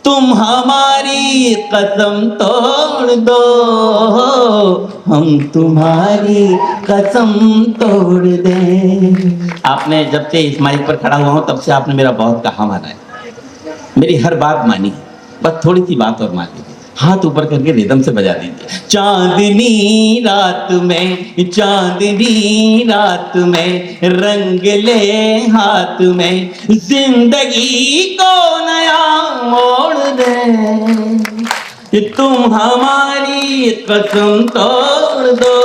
तुम हमारी कसम तोड़ दो, हम तुम्हारी कसम तोड़ दें। आपने जब से इस माइक पर खड़ा हुआ हूं तब से आपने मेरा बहुत कहा माना है, मेरी हर बात मानी है, बस थोड़ी सी बात और मान लीजिए, हाथ ऊपर करके रिदम से बजा दीजिए। चांदनी रात में, चांदनी रात में रंग ले हाथ में, जिंदगी को नया मोड़ दे। तुम हमारी कसम तोड़ दो,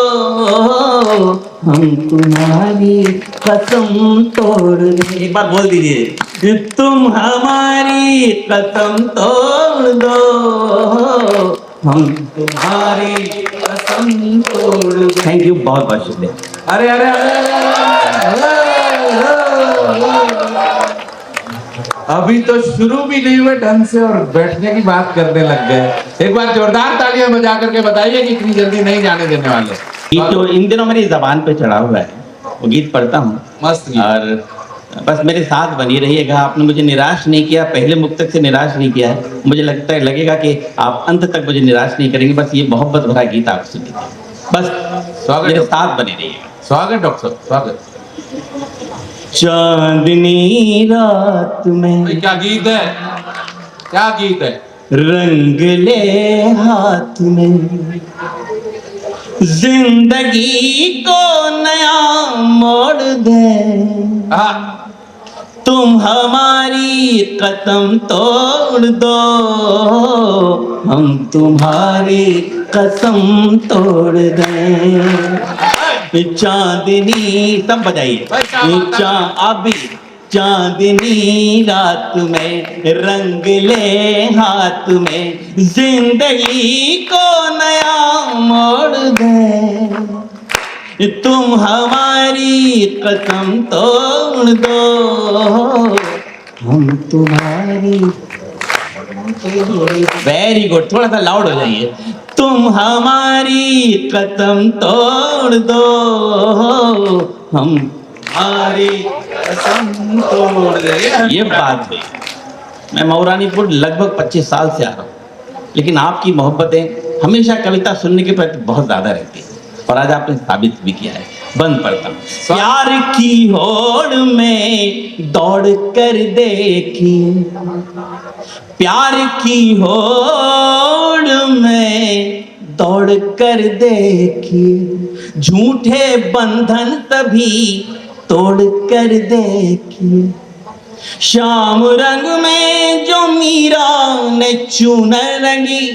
हम तुम्हारी कसम तोड़ दे। एक बार बोल दीजिए, तुम हमारी कसम तोड़ दो, हम तुम्हारी कसम तोड़ दो। थैंक यू, बहुत बहुत शुक्रिया। अरे अरे अरे अभी तो शुरू भी नहीं हुए ढंग से और बैठने की बात करने लग गए। एक बार जोरदार तालियां बजा करके बताइए कि इतनी जल्दी नहीं जाने देने वाले। गीत तो इन दिनों मेरी जबान पे चढ़ा हुआ है, वो गीत पढ़ता हूँ। मस्त गीत। और बस मेरे साथ बनी रहिएगा। आपने मुझे निराश नहीं किया, पहले मुक्तक से निराश नहीं किया है। मुझे लगेगा कि आप अंत तक मुझे निराश नहीं करेंगे। बस ये मोहब्बत भरा गीत आप सुनिए, बस स्वागत मेरे है। साथ बने रहिएगा। स्वागत डॉक्टर साहब, स्वागत। चांदनी रात में, क्या गीत है, क्या गीत है। रंग ले हाथ में, जिंदगी को नया मोड़ दे। हाँ, तुम हमारी कसम तोड़ दो, हम तुम्हारी कसम तोड़ दें। चांदनी, सब बजाइए। अभी चांदनी रात में रंग ले हाथ में, जिंदगी को नया मोड़ दे। तुम हमारी कसम तोड़ दो, हम तुम्हारी। वेरी गुड, थोड़ा सा लाउड हो जाइए। तुम हमारी कसम तोड़ दो, हम तुम्हारी कसम तोड़ दे। ये बात है। मैं मऊरानीपुर लगभग 25 साल से आ रहा हूँ, लेकिन आपकी मोहब्बतें हमेशा कविता सुनने के प्रति बहुत ज्यादा रहती है, और आज आपने साबित भी किया है। बंद पड़ता हूँ। प्यार की होड़ में दौड़ कर देखिए, प्यार की होड़ में दौड़ कर देखिए, झूठे बंधन तभी तोड़ कर देखिए। शाम रंग में जो मीरा ने चूनर रंगी,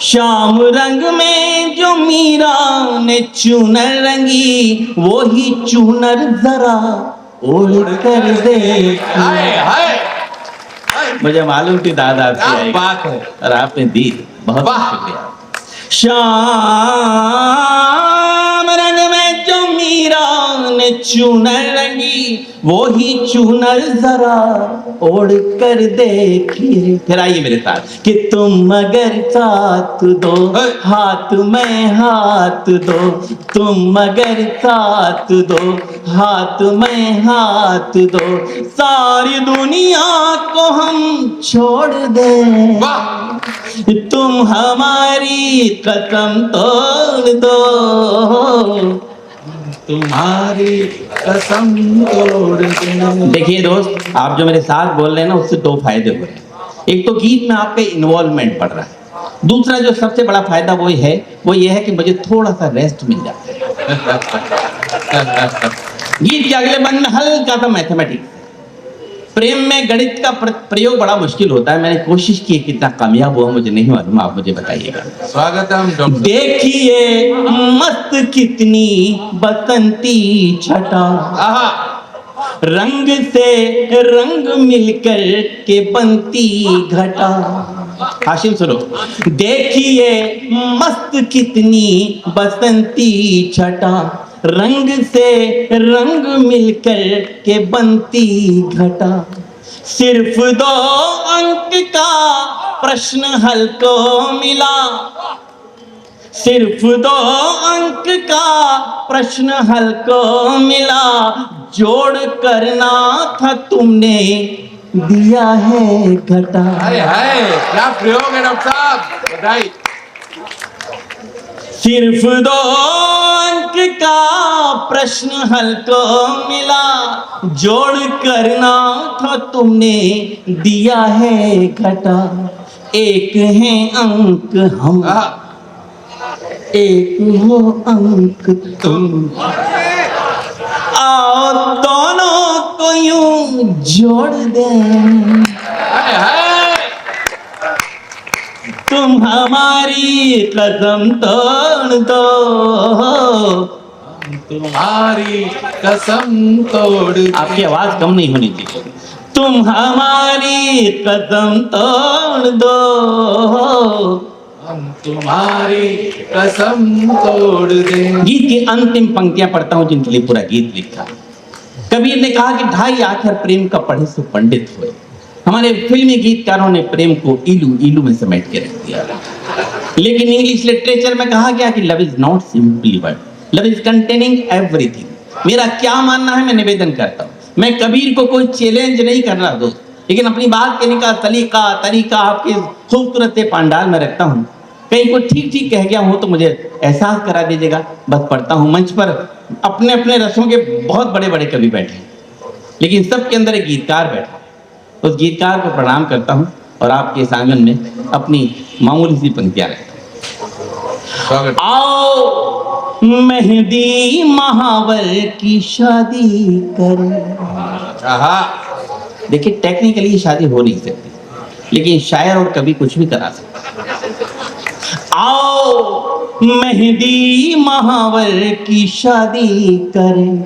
शाम रंग में जो मीरा ने चूनर रंगी, वो ही चूनर जरा ओढ़ कर देखिए। मुझे मालूम थी दादा आपकी आएगी, बात है। और आपने दी, बहुत वाह। शुक्रिया। शाम रंग में जो मीरा ने चूनर रंगी, वो ही चूनर जरा ओढ़ कर देखिए। फिर आइए मेरे साथ कि तुम अगर साथ दो, हाथ में हाथ दो, तुम अगर साथ दो, हाथ में हाथ दो, सारी दुनिया को हम छोड़ दें। तुम हमारी कसम तोड़ दो, तुम्हारी कसम तोड़ दो। देखिए दोस्त, आप जो मेरे साथ बोल रहे हैं ना, उससे दो फायदे हो रहे हैं। एक तो गीत में आपका इन्वॉल्वमेंट बढ़ रहा है, दूसरा जो सबसे बड़ा फायदा वो ये है कि मुझे थोड़ा सा रेस्ट मिल जाता है। गीत के अगले बंद में हल्का सा मैथमेटिक्स। प्रेम में गणित का प्रयोग बड़ा मुश्किल होता है। मैंने कोशिश की, कितना कामयाब हुआ मुझे नहीं मालूम, आप मुझे बताइएगा। स्वागत है हम डॉक्टर। देखिए मस्त कितनी बसंती छटा, रंग से रंग मिलकर के बनती घटा। हाशिम सुनो। देखिए मस्त कितनी बसंती छटा, रंग से रंग मिलकर के बनती घटा। सिर्फ 2 अंक का प्रश्न हल को मिला, सिर्फ 2 अंक का प्रश्न हल को मिला। जोड़ करना था तुमने दिया है घटा। हाय हाय, क्या प्रयोग है डॉक्टर साहब, बधाई। सिर्फ 2 अंक का प्रश्न हल को मिला, जोड़ करना था तुमने दिया है घटा। एक है अंक हम, एक हो अंक तुम, आओ दोनों को यूं जोड़ दें। हाय हाय, तुम हमारी कसम तोड़ दो, तुम्हारी कसम तोड़ दी। आपकी आवाज कम नहीं होनी चाहिए। तुम हमारी कसम तोड़ दो, हम तुम्हारी कसम तोड़ दें। गीत की अंतिम पंक्तियां पढ़ता हूं जिनके लिए पूरा गीत लिखा। कबीर ने कहा कि 2.5 आखर प्रेम का पढ़े सो पंडित हुए। हमारे फिल्मी गीतकारों ने प्रेम को इलू इलू में समेट के रख दिया, लेकिन इंग्लिश लिटरेचर में कहा गया कि love is not simply word, love is containing everything. मेरा क्या मानना है मैं निवेदन करता हूँ। मैं कबीर को कोई चैलेंज नहीं कर रहा दोस्त, लेकिन अपनी बात कहने का तरीका आपके खूबसूरत से पंडाल में रखता हूँ। कहीं को ठीक ठीक कह गया हूँ तो मुझे एहसास करा दीजिएगा। बस पढ़ता हूँ। मंच पर अपने अपने रसों के बहुत बड़े बड़े कवि बैठे हैं, लेकिन सबके अंदर एक गीतकार बैठा। उस गीतकार को प्रणाम करता हूँ और आपके इस आंगन में अपनी मामूली सी पंक्तियां रखता हूँ। आओ मेहंदी महावर की शादी करें। देखिए, टेक्निकली शादी हो नहीं सकती, लेकिन शायर और कवि कुछ भी करा सकते। आओ मेहंदी महावर की शादी करें,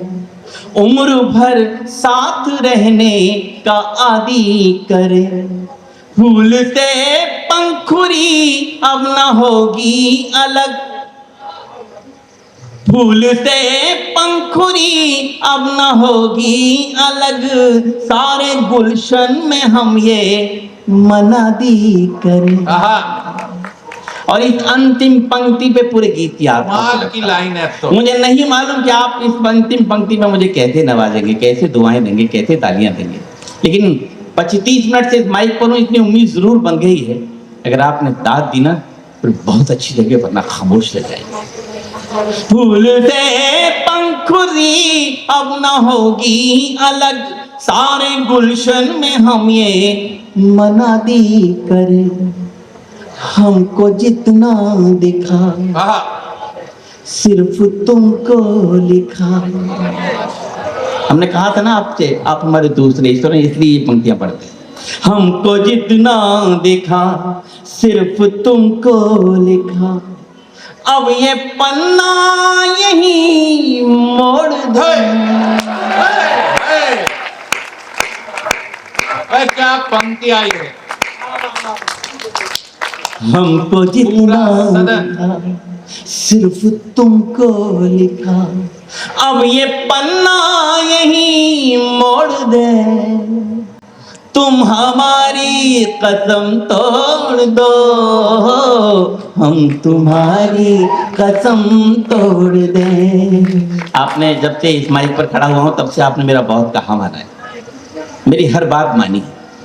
उम्र भर साथ रहने का आदी करें। फूल से पंखुड़ी अब न होगी अलग, फूल से पंखुड़ी अब न होगी अलग, सारे गुलशन में हम ये मनादी करें। और इस अंतिम पंक्ति पे पूरे गीत की की लाइन है। तो मुझे नहीं मालूम कि आप इस अंतिम पंक्ति में मुझे कैसे नवाजेंगे, कैसे दुआएं देंगे, कैसे तालियां देंगे, लेकिन 25-30 मिनट से इस माइक पर हूं, इतनी उम्मीद जरूर बन गई है। अगर आपने दाद दी ना तो बहुत अच्छी जगह पर ना खामोश रह जाएगी। फूल से पंखुड़ी अब ना होगी अलग, सारे गुलशन में हम ये मनादी करें। हमको जितना दिखा सिर्फ तुमको लिखा। हमने कहा था ना आपसे, आप हमारे दूसरे ईश्वर हैं, इसलिए ये पंक्तियां पढ़ते हैं। हमको जितना दिखा सिर्फ तुमको लिखा, अब ये पन्ना यही मोड़ दो। क्या पंक्ति आई है। हमको जितना लिखा सिर्फ तुमको लिखा, अब ये पन्ना यही मोड़ दे। तुम हमारी कसम तोड़ दो, हम तुम्हारी कसम तोड़ दें। आपने जब से इस माइक पर खड़ा हुआ हूं तब से आपने मेरा बहुत कहा माना है, मेरी हर बात मानी,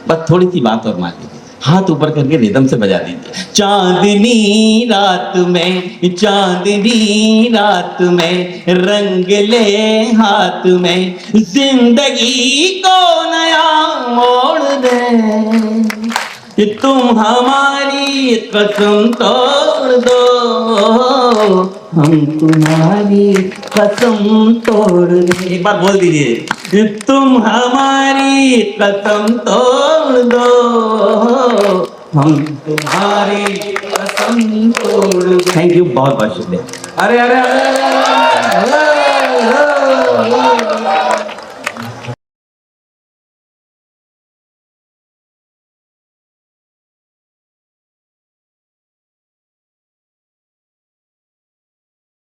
बस थोड़ी सी बात और मान लीजिए। हाथ ऊपर करके रिदम से बजा दीजिए। चांदनी रात में, चांदनी रात में रंग ले हाथ में, जिंदगी को नया मोड़ दे। तुम हमारी कसम तोड़ दो, हम तुम्हारी कसम तोड़ दे। एक बार बोल दीजिए, तुम हमारी कसम तोड़ दो, हम तुम्हारी कसम तोड़ दो। थैंक यू, बहुत बहुत शुक्रिया। अरे अरे अरे, अरे, अरे, अरे, अरे, अरे, अरे, अरे, अरे,